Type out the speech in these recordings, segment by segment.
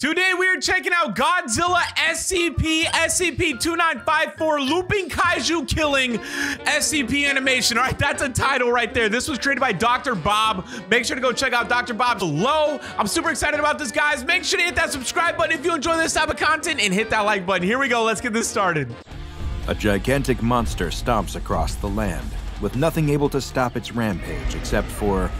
Today we are checking out Godzilla SCP-2954 Looping Kaiju Killing SCP animation. All right, that's a title right there. This was created by Dr. Bob. Make sure to go check out Dr. Bob below. I'm super excited about this, guys. Make sure to hit that subscribe button if you enjoy this type of content and hit that like button. Here we go. Let's get this started. A gigantic monster stomps across the land, with nothing able to stop its rampage except for...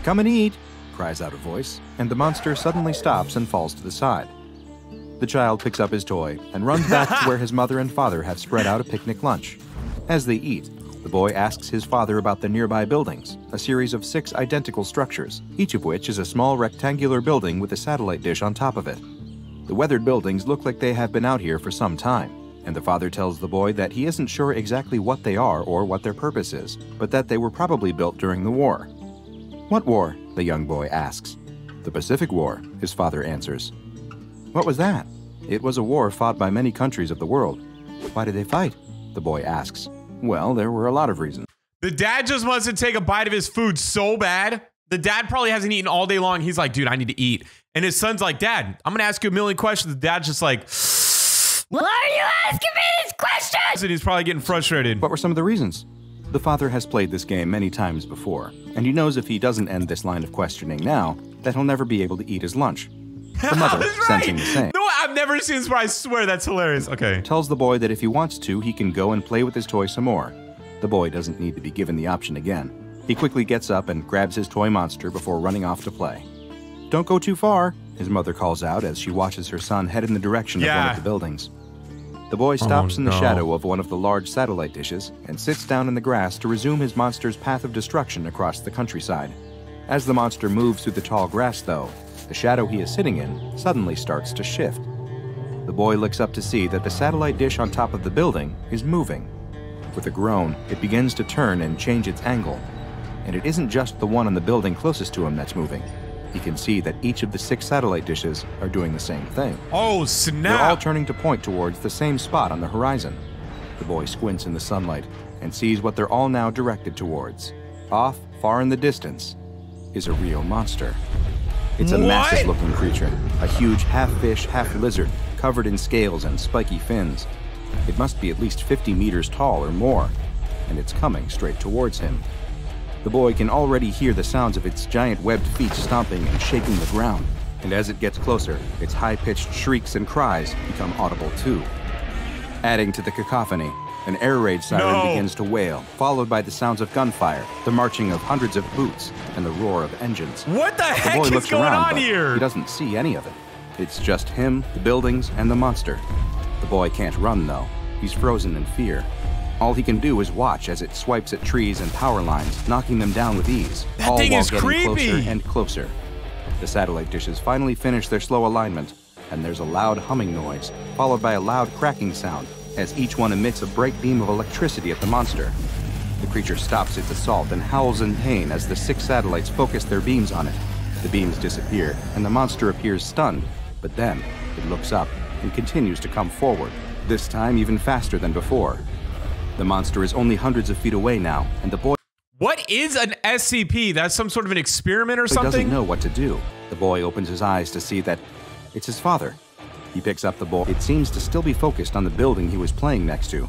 "Come and eat," cries out a voice, and the monster suddenly stops and falls to the side. The child picks up his toy and runs back to where his mother and father have spread out a picnic lunch. As they eat, the boy asks his father about the nearby buildings, a series of 6 identical structures, each of which is a small rectangular building with a satellite dish on top of it. The weathered buildings look like they have been out here for some time, and the father tells the boy that he isn't sure exactly what they are or what their purpose is, but that they were probably built during the war. "What war?" the young boy asks. "The Pacific War," his father answers. "What was that?" "It was a war fought by many countries of the world." "Why did they fight?" the boy asks. "Well, there were a lot of reasons." The dad just wants to take a bite of his food so bad. The dad probably hasn't eaten all day long. He's like, dude, I need to eat. And his son's like, Dad, I'm going to ask you a million questions. The dad's just like, why are you asking me these questions? And he's probably getting frustrated. What were some of the reasons? The father has played this game many times before, and he knows if he doesn't end this line of questioning now, that he'll never be able to eat his lunch. The mother, sensing the same, no, I've never seen this, but I swear that's hilarious. Okay. tells the boy that if he wants to, he can go and play with his toy some more. The boy doesn't need to be given the option again. He quickly gets up and grabs his toy monster before running off to play. "Don't go too far," his mother calls out as she watches her son head in the direction of one of the buildings. The boy stops in the shadow of one of the large satellite dishes and sits down in the grass to resume his monster's path of destruction across the countryside. As the monster moves through the tall grass, though, the shadow he is sitting in suddenly starts to shift. The boy looks up to see that the satellite dish on top of the building is moving. With a groan, it begins to turn and change its angle. And it isn't just the one on the building closest to him that's moving. He can see that each of the 6 satellite dishes are doing the same thing. Oh, snap! They're all turning to point towards the same spot on the horizon. The boy squints in the sunlight and sees what they're all now directed towards. Off, far in the distance, is a real monster. It's a massive-looking creature, a huge half-fish, half-lizard, covered in scales and spiky fins. It must be at least 50 meters tall or more, and it's coming straight towards him. The boy can already hear the sounds of its giant webbed feet stomping and shaking the ground, and as it gets closer, its high-pitched shrieks and cries become audible too. Adding to the cacophony, an air raid siren begins to wail, followed by the sounds of gunfire, the marching of hundreds of boots, and the roar of engines. What the heck The boy is looks going around, on but here? he doesn't see any of it. It's just him, the buildings, and the monster. The boy can't run, though. He's frozen in fear. All he can do is watch as it swipes at trees and power lines, knocking them down with ease, all thing while is getting creepy. closer and closer. The satellite dishes finally finish their slow alignment, and there's a loud humming noise, followed by a loud cracking sound, as each one emits a bright beam of electricity at the monster. The creature stops its assault and howls in pain as the 6 satellites focus their beams on it. The beams disappear, and the monster appears stunned, but then it looks up and continues to come forward, this time even faster than before. The monster is only hundreds of feet away now, and the boy What is an SCP? That's some sort of an experiment or doesn't something? know what to do. The boy opens his eyes to see that it's his father. He picks up the bowl. It seems to still be focused on the building he was playing next to.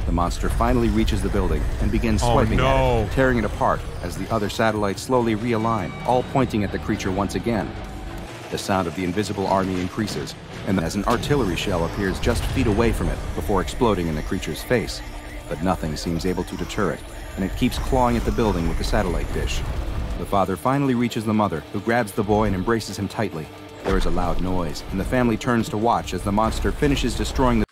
The monster finally reaches the building and begins swiping at it, tearing it apart as the other satellites slowly realign, all pointing at the creature once again. The sound of the invisible army increases, and as an artillery shell appears just feet away from it before exploding in the creature's face. But nothing seems able to deter it, and it keeps clawing at the building with the satellite dish. The father finally reaches the mother, who grabs the boy and embraces him tightly. There is a loud noise, and the family turns to watch as the monster finishes destroying the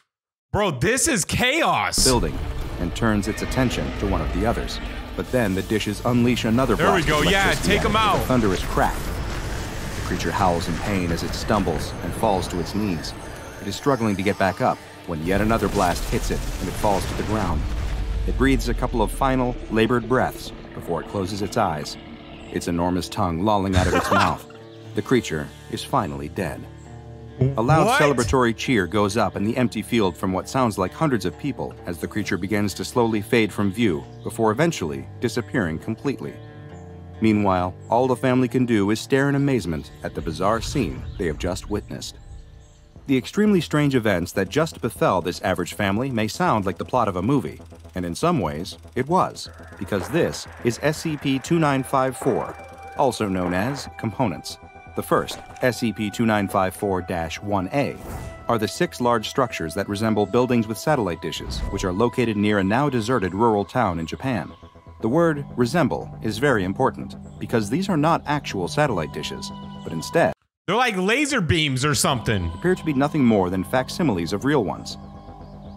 Bro, this is chaos. building and turns its attention to one of the others. But then the dishes unleash another blast. There we go. of Yeah, electricity take at it him with out. a thunderous crack. The creature howls in pain as it stumbles and falls to its knees. It is struggling to get back up when yet another blast hits it and it falls to the ground. It breathes a couple of final, labored breaths before it closes its eyes, its enormous tongue lolling out of its mouth. The creature is finally dead. A loud celebratory cheer goes up in the empty field from what sounds like hundreds of people as the creature begins to slowly fade from view before eventually disappearing completely. Meanwhile, all the family can do is stare in amazement at the bizarre scene they have just witnessed. The extremely strange events that just befell this average family may sound like the plot of a movie, and in some ways, it was, because this is SCP-2954, also known as components. The first, SCP-2954-1A, are the 6 large structures that resemble buildings with satellite dishes, which are located near a now deserted rural town in Japan. The word resemble is very important, because these are not actual satellite dishes, but instead, they're like laser beams or something. Appear to be nothing more than facsimiles of real ones.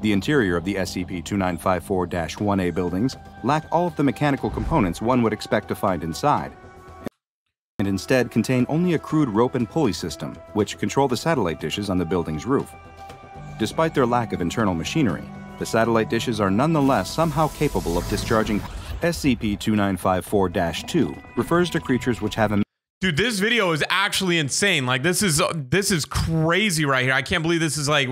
The interior of the SCP-2954-1A buildings lack all of the mechanical components one would expect to find inside, and instead contain only a crude rope and pulley system, which control the satellite dishes on the building's roof. Despite their lack of internal machinery, the satellite dishes are nonetheless somehow capable of discharging. SCP-2954-2 refers to creatures which have a... Dude, this video is actually insane. Like, this is crazy right here. I can't believe this is like,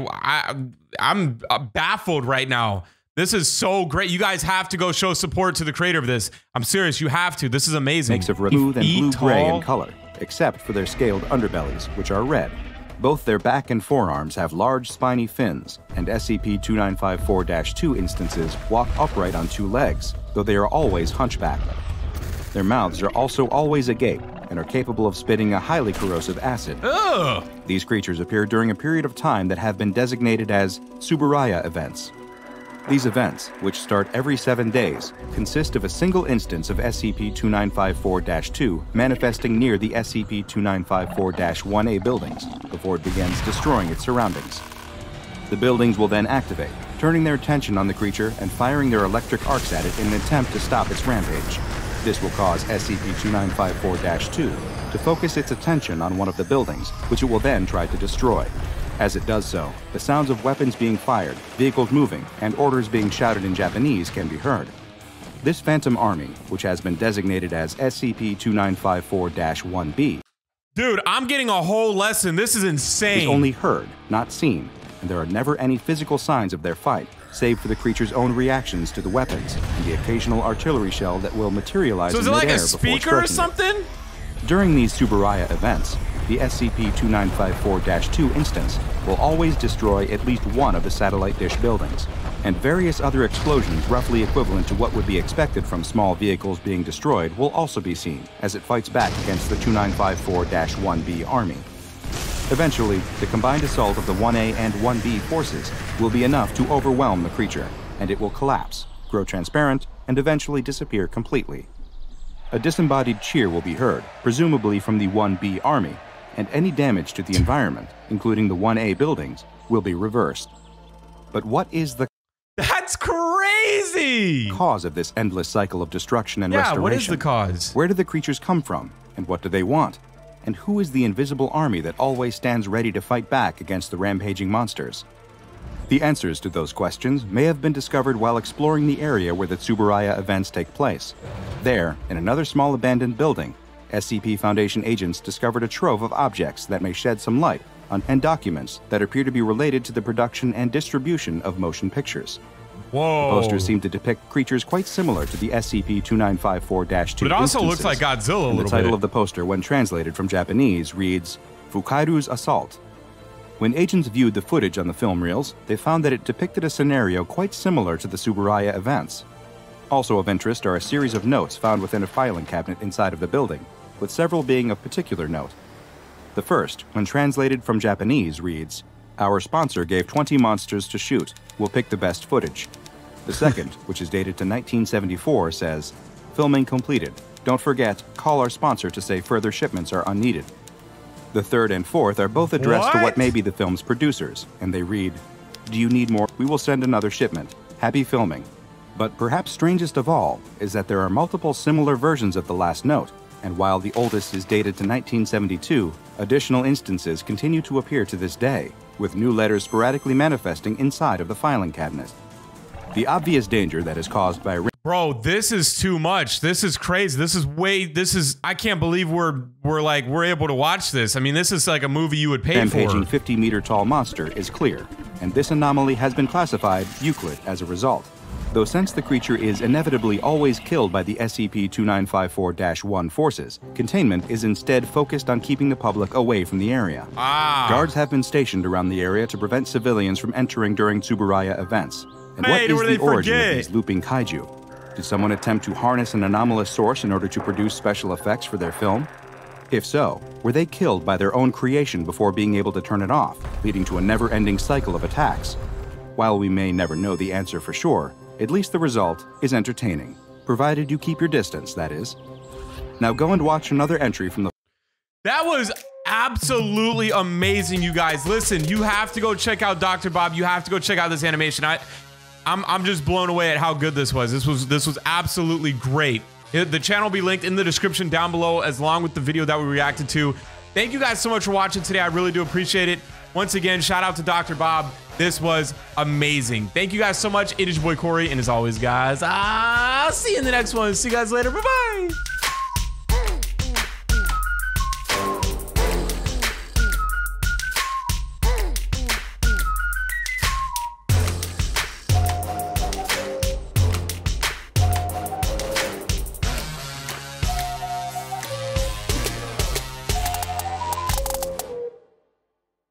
I'm baffled right now. This is so great. You guys have to go show support to the creator of this. I'm serious, you have to. This is amazing. Makes of smooth and blue-gray in color, except for their scaled underbellies, which are red. Both their back and forearms have large spiny fins, and SCP-2954-2 instances walk upright on 2 legs, though they are always hunchbacked. Their mouths are also always agape and are capable of spitting a highly corrosive acid. Ugh. These creatures appear during a period of time that have been designated as Tsuburaya events. These events, which start every 7 days, consist of a single instance of SCP-2954-2 manifesting near the SCP-2954-1A buildings before it begins destroying its surroundings. The buildings will then activate, turning their attention on the creature and firing their electric arcs at it in an attempt to stop its rampage. This will cause SCP-2954-2 to focus its attention on one of the buildings, which it will then try to destroy. As it does so, the sounds of weapons being fired, vehicles moving, and orders being shouted in Japanese can be heard. This Phantom Army, which has been designated as SCP-2954-1B, dude, I'm getting a whole lesson. This is insane. is only heard, not seen, and there are never any physical signs of their fight, save for the creature's own reactions to the weapons and the occasional artillery shell that will materialize in midair before striking it. So is it like a speaker or something? During these Tsuburaya events, the SCP-2954-2 instance will always destroy at least one of the satellite dish buildings, and various other explosions roughly equivalent to what would be expected from small vehicles being destroyed will also be seen as it fights back against the 2954-1B army. Eventually, the combined assault of the 1A and 1B forces will be enough to overwhelm the creature, and it will collapse, grow transparent, and eventually disappear completely. A disembodied cheer will be heard, presumably from the 1B army, and any damage to the environment, including the 1A buildings, will be reversed. But what is the That's crazy! cause of this endless cycle of destruction and restoration? Yeah, what is the cause? Where do the creatures come from, and what do they want? And who is the invisible army that always stands ready to fight back against the rampaging monsters? The answers to those questions may have been discovered while exploring the area where the Tsuburaya events take place. There, in another small abandoned building, SCP Foundation agents discovered a trove of objects that may shed some light on and documents that appear to be related to the production and distribution of motion pictures. Whoa. The posters seem to depict creatures quite similar to the SCP-2954-2 But it also looks like Godzilla a little bit. The title of the poster, when translated from Japanese, reads, Fukairu's Assault. When agents viewed the footage on the film reels, they found that it depicted a scenario quite similar to the Tsuburaya events. Also of interest are a series of notes found within a filing cabinet inside of the building, with several being of particular note. The first, when translated from Japanese, reads, Our sponsor gave 20 monsters to shoot. We'll pick the best footage. The second, which is dated to 1974, says, Filming completed. Don't forget, call our sponsor to say further shipments are unneeded. The third and fourth are both addressed to what may be the film's producers, and they read, Do you need more? We will send another shipment. Happy filming. But perhaps strangest of all is that there are multiple similar versions of the last note, and while the oldest is dated to 1972, additional instances continue to appear to this day, with new letters sporadically manifesting inside of the filing cabinet. The obvious danger that is caused by... Bro, this is too much. This is crazy. I can't believe we're able to watch this. I mean, this is like a movie you would pay for. Rampaging 50-meter tall monster is clear, and this anomaly has been classified Euclid as a result. though since the creature is inevitably always killed by the SCP-2954-1 forces, containment is instead focused on keeping the public away from the area. Guards have been stationed around the area to prevent civilians from entering during Tsuburaya events. And what is the origin of these looping kaiju? Did someone attempt to harness an anomalous source in order to produce special effects for their film? If so, were they killed by their own creation before being able to turn it off, leading to a never-ending cycle of attacks? While we may never know the answer for sure, at least the result is entertaining, provided you keep your distance, that is. Now go and watch another entry from the... That was absolutely amazing, you guys. Listen, you have to go check out Dr. Bob. You have to go check out this animation. I'm just blown away at how good this was. This was absolutely great. The channel will be linked in the description down below, as long with the video that we reacted to. Thank you guys so much for watching today. I really do appreciate it. Once again, shout out to Dr. Bob. This was amazing. Thank you guys so much. It is your boy Corey, and as always, guys, I'll see you in the next one. See you guys later. Bye-bye.